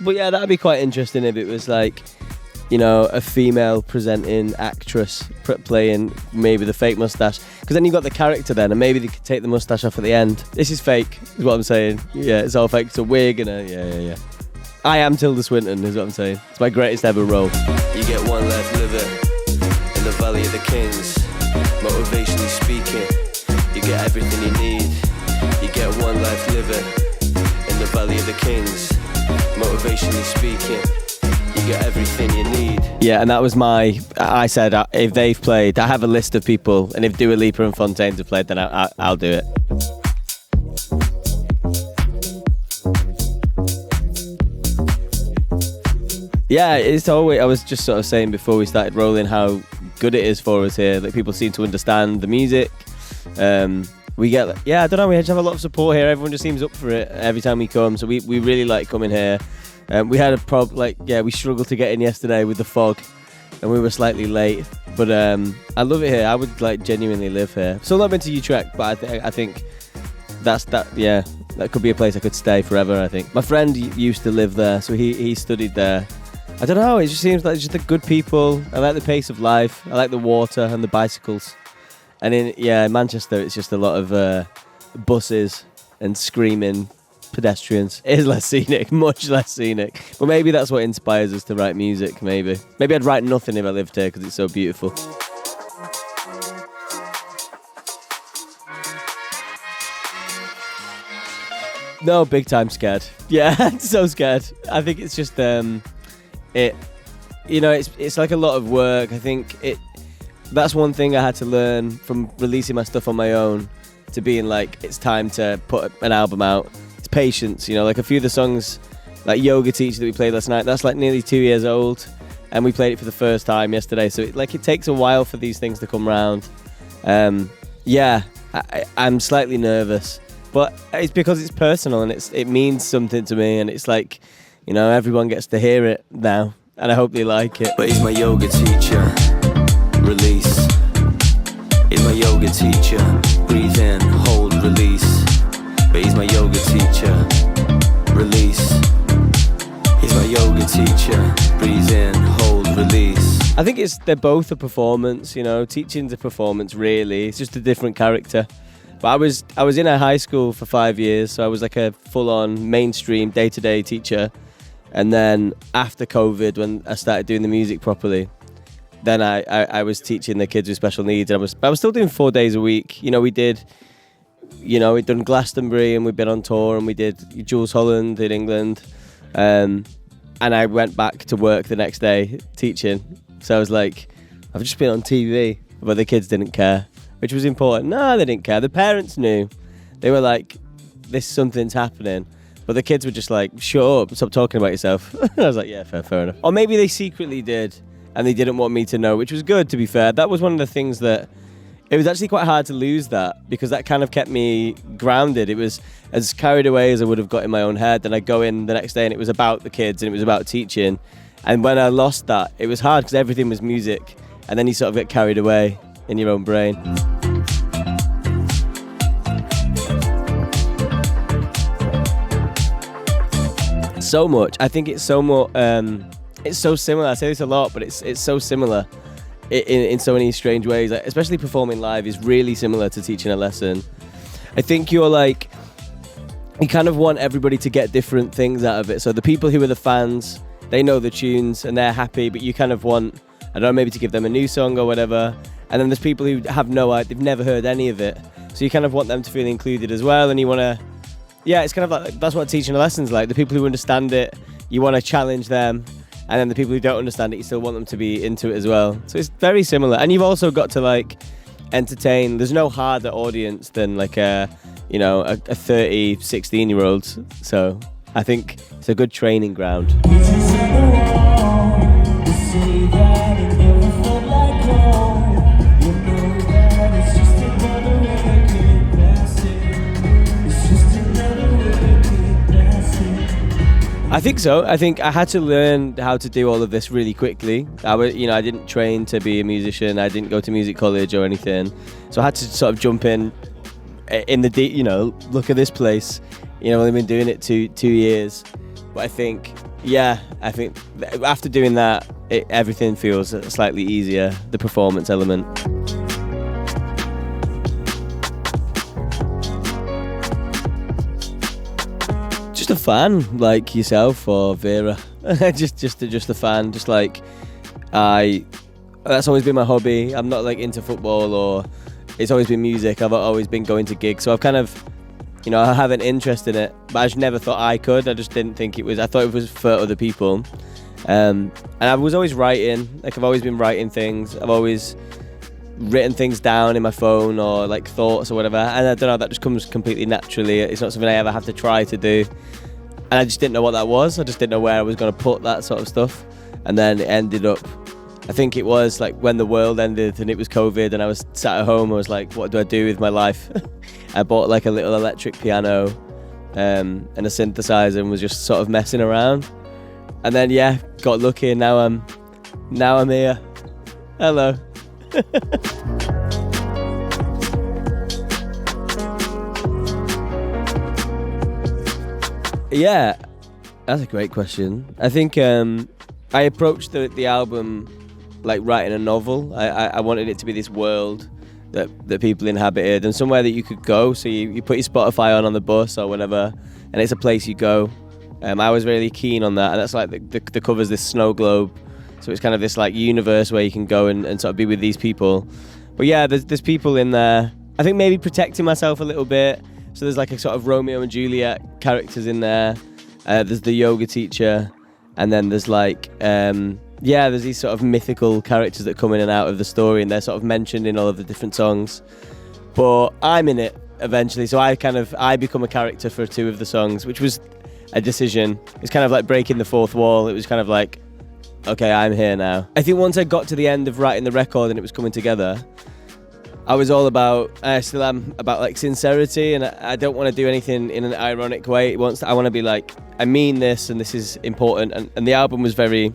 But yeah, that'd be quite interesting if it was like, you know, a female presenting actress playing maybe the fake mustache. Because then you got the character then, and maybe they could take the mustache off at the end. This is fake, is what I'm saying. Yeah, it's all fake. It's a wig and a, yeah. I am Tilda Swinton, is what I'm saying. It's my greatest ever role. You get one life living in the Valley of the Kings. Motivationally speaking, you get everything you need. You get one life living in the Valley of the Kings. Motivationally speaking, you get everything you need. Yeah, and that was I said if they've played, I have a list of people, and if Dua Lipa and Fontaines have played, then I'll do it. Yeah, it's always, I was just sort of saying before we started rolling how good it is for us here. Like, people seem to understand the music. We get, I don't know, we just have a lot of support here. Everyone just seems up for it every time we come. So we really like coming here. We had a we struggled to get in yesterday with the fog, and we were slightly late. But I love it here. I would like genuinely live here. Still not been to Utrecht, but I think that could be a place I could stay forever, I think. My friend used to live there, so he studied there. I don't know, it just seems like just the good people. I like the pace of life. I like the water and the bicycles. And in Manchester, it's just a lot of buses and screaming pedestrians. It is less scenic, much less scenic. But maybe that's what inspires us to write music, maybe. Maybe I'd write nothing if I lived here because it's so beautiful. No, big time scared. Yeah, so scared. I think it's just it's like a lot of work. I think that's one thing I had to learn from releasing my stuff on my own, to being like, it's time to put an album out. It's patience, you know, like a few of the songs, like Yoga Teacher that we played last night, that's like nearly 2 years old, and we played it for the first time yesterday. So it takes a while for these things to come round. I'm slightly nervous, but it's because it's personal and it means something to me, and it's like, you know, everyone gets to hear it now, and I hope they like it. But he's my yoga teacher. Release. He's my yoga teacher. Breathe in, hold, release. But he's my yoga teacher. Release. He's my yoga teacher. Breathe in, hold, release. I think they're both a performance, you know. Teaching's a performance, really. It's just a different character. But I was in a high school for 5 years, so I was like a full-on mainstream day-to-day teacher. And then after COVID, when I started doing the music properly, then I was teaching the kids with special needs. And I was still doing 4 days a week. You know, we'd done Glastonbury, and we'd been on tour, and we did Jules Holland in England. And I went back to work the next day teaching. So I was like, I've just been on TV, but the kids didn't care, which was important. No, they didn't care. The parents knew. They were like, something's happening. But the kids were just like, shut up, stop talking about yourself. I was like, yeah, fair enough. Or maybe they secretly did, and they didn't want me to know, which was good, to be fair. That was one of the things that, it was actually quite hard to lose that, because that kind of kept me grounded. It was as carried away as I would have got in my own head. And I'd go in the next day and it was about the kids and it was about teaching. And when I lost that, it was hard because everything was music. And then you sort of get carried away in your own brain. So much. I think it's so more. It's so similar. I say this a lot, but it's so similar in so many strange ways. Like, especially performing live is really similar to teaching a lesson. I think you kind of want everybody to get different things out of it. So the people who are the fans, they know the tunes and they're happy, but you kind of want, I don't know, maybe to give them a new song or whatever. And then there's people who have no idea, they've never heard any of it. So you kind of want them to feel included as well, and you want to. Yeah, it's kind of like, that's what teaching a lesson's like. The people who understand it, you want to challenge them. And then the people who don't understand it, you still want them to be into it as well. So it's very similar. And you've also got to like entertain. There's no harder audience than like a 30, 16-year-old. So I think it's a good training ground. I think so. I think I had to learn how to do all of this really quickly. I didn't train to be a musician. I didn't go to music college or anything. So I had to sort of jump in the deep, look at this place. I've only been doing it two years. But I think, yeah, I think after doing that, everything feels slightly easier, the performance element. Just a fan like yourself or Vera. just a fan. Just like that's always been my hobby. I'm not like into football, or it's always been music. I've always been going to gigs, so I've kind of, I have an interest in it, but I just never thought I could. I just didn't think it was. I thought it was for other people, and I was always writing. Like I've always been writing things. I've always written things down in my phone or like thoughts or whatever, and I don't know, that just comes completely naturally. It's not something I ever have to try to do, and I just didn't know what that was. I just didn't know where I was going to put that sort of stuff, and then it ended up, I think it was like when the world ended and it was COVID and I was sat at home, I was like, what do I do with my life? I bought like a little electric piano and a synthesizer and was just sort of messing around, and then got lucky, and now I'm here. Hello. Yeah, that's a great question. I think I approached the album like writing a novel. I wanted it to be this world that people inhabited and somewhere that you could go. So you put your Spotify on the bus or whatever, and it's a place you go. I was really keen on that, and that's like the cover's this snow globe. So it's kind of this like universe where you can go and sort of be with these people. But yeah, there's people in there. I think maybe protecting myself a little bit. So there's like a sort of Romeo and Juliet characters in there. There's the yoga teacher. And then there's like, there's these sort of mythical characters that come in and out of the story, and they're sort of mentioned in all of the different songs. But I'm in it eventually. So I become a character for 2 of the songs, which was a decision. It's kind of like breaking the fourth wall. It was kind of like, okay, I'm here now. I think once I got to the end of writing the record and it was coming together, I was all about, I still am about like sincerity, and I don't want to do anything in an ironic way. I want to be like, I mean this, and this is important. And the album was very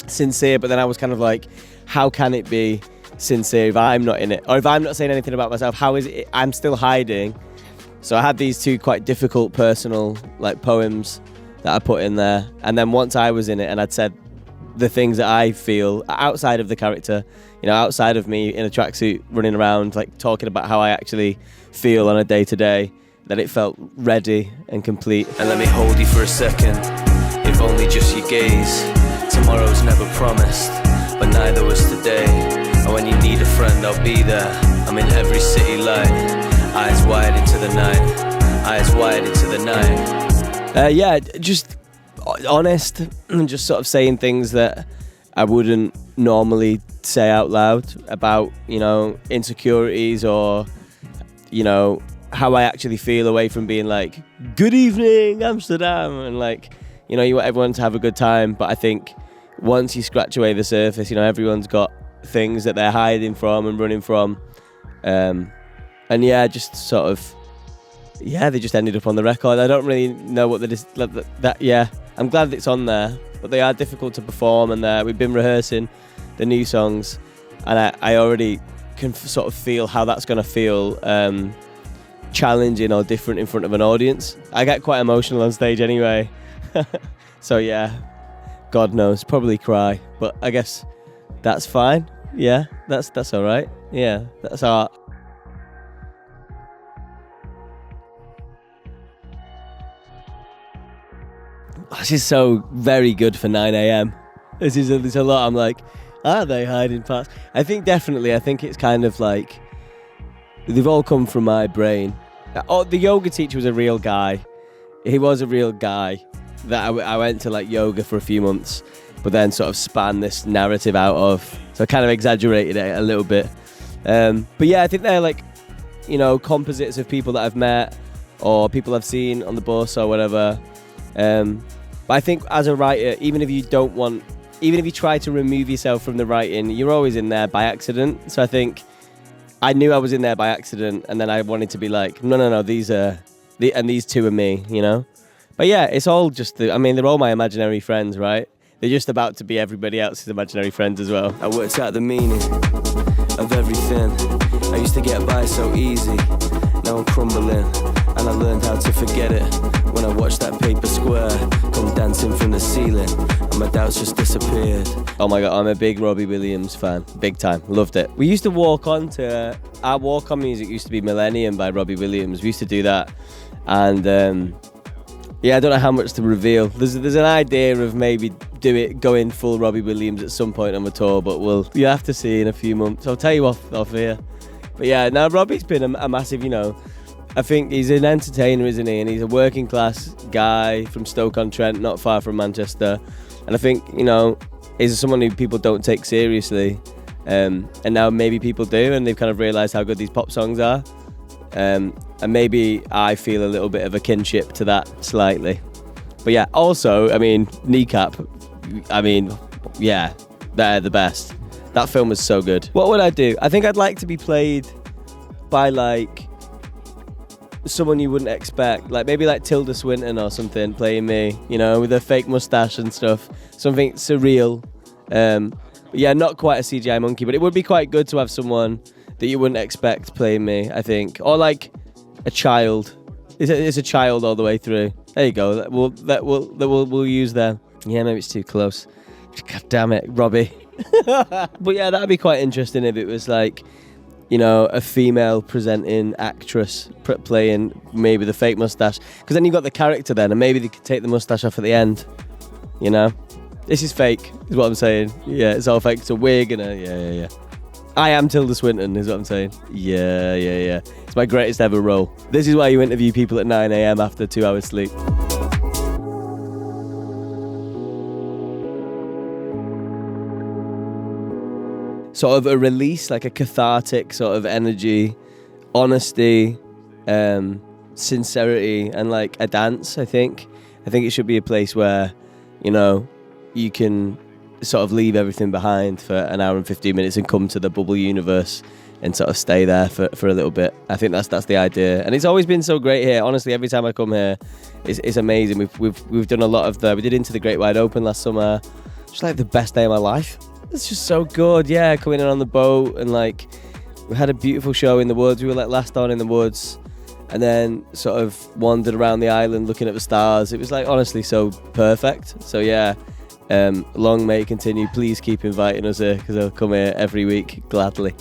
sincere, but then I was kind of like, how can it be sincere if I'm not in it? Or if I'm not saying anything about myself, how is it I'm still hiding? So I had these 2 quite difficult personal like poems that I put in there. And then once I was in it and I'd said the things that I feel outside of the character, outside of me in a tracksuit running around, like talking about how I actually feel on a day-to-day, that it felt ready and complete. And let me hold you for a second, if only just your gaze. Tomorrow's never promised, but neither was today. And when you need a friend, I'll be there. I'm in every city light, eyes wide into the night, eyes wide into the night. Just honest and just sort of saying things that I wouldn't normally say out loud about, insecurities or, how I actually feel away from being like, good evening, Amsterdam, and like, you want everyone to have a good time. But I think once you scratch away the surface, everyone's got things that they're hiding from and running from. Just sort of, they just ended up on the record. I don't really know what I'm glad it's on there, but they are difficult to perform, and we've been rehearsing the new songs, and I already can sort of feel how that's going to feel challenging or different in front of an audience. I get quite emotional on stage anyway. So yeah, God knows, probably cry, but I guess that's fine. Yeah, that's all right. Yeah, that's art. This is so very good for 9 a.m. There's a lot. I'm like, are they hiding parts? I think it's kind of like, they've all come from my brain. Oh, the yoga teacher was a real guy. He was a real guy that I went to like yoga for a few months, but then sort of span this narrative out of. So I kind of exaggerated it a little bit. But yeah, I think they're like, composites of people that I've met or people I've seen on the bus or whatever. But I think as a writer, even if you try to remove yourself from the writing, you're always in there by accident. So I think I knew I was in there by accident, and then I wanted to be like, no, these 2 are me, But yeah, it's all just they're all my imaginary friends, right? They're just about to be everybody else's imaginary friends as well. I worked out the meaning of everything. I used to get by so easy. Now I'm crumbling, and I learned how to forget it when I I watched that paper square come dancing from the ceiling, and my doubts just disappeared. Oh my God, I'm a big Robbie Williams fan. Big time. Loved it. We used to walk on to... our walk-on music used to be Millennium by Robbie Williams. We used to do that. And... yeah, I don't know how much to reveal. There's an idea of maybe going full Robbie Williams at some point on the tour, but you have to see in a few months. I'll tell you off here. But yeah, now Robbie's been a massive, you know, I think he's an entertainer, isn't he? And he's a working class guy from Stoke-on-Trent, not far from Manchester. And I think, you know, he's someone who people don't take seriously. And now maybe people do, and they've kind of realised how good these pop songs are. And maybe I feel a little bit of a kinship to that slightly. But yeah, also, I mean, Kneecap, I mean, yeah, they're the best. That film was so good. What would I do? I think I'd like to be played by like someone you wouldn't expect. Like maybe like Tilda Swinton or something playing me, you know, with a fake mustache and stuff. Something surreal. Yeah, not quite a CGI monkey, but it would be quite good to have someone that you wouldn't expect playing me, I think. Or like a child. It's a child all the way through. There you go. We'll use them. Yeah, maybe it's too close. God damn it, Robbie. But yeah, that'd be quite interesting if it was like, you know, a female presenting actress playing maybe the fake mustache. Because then you've got the character then, and maybe they could take the mustache off at the end. You know? This is fake, is what I'm saying. Yeah, it's all fake. It's a wig and yeah. I am Tilda Swinton, is what I'm saying. Yeah. It's my greatest ever role. This is why you interview people at 9 a.m. after 2 hours sleep. Sort of a release, like a cathartic sort of energy, honesty, sincerity, and like a dance, I think. I think it should be a place where, you know, you can sort of leave everything behind for an hour and 15 minutes and come to the bubble universe and sort of stay there for a little bit. I think that's the idea. And it's always been so great here. Honestly, every time I come here, it's amazing. We've done a lot of we did Into the Great Wide Open last summer. Just like the best day of my life. It's just so good, yeah, coming in on the boat and like we had a beautiful show in the woods. We were like last on in the woods and then sort of wandered around the island looking at the stars. It was like honestly so perfect. So yeah, long may it continue. Please keep inviting us here because I'll come here every week gladly.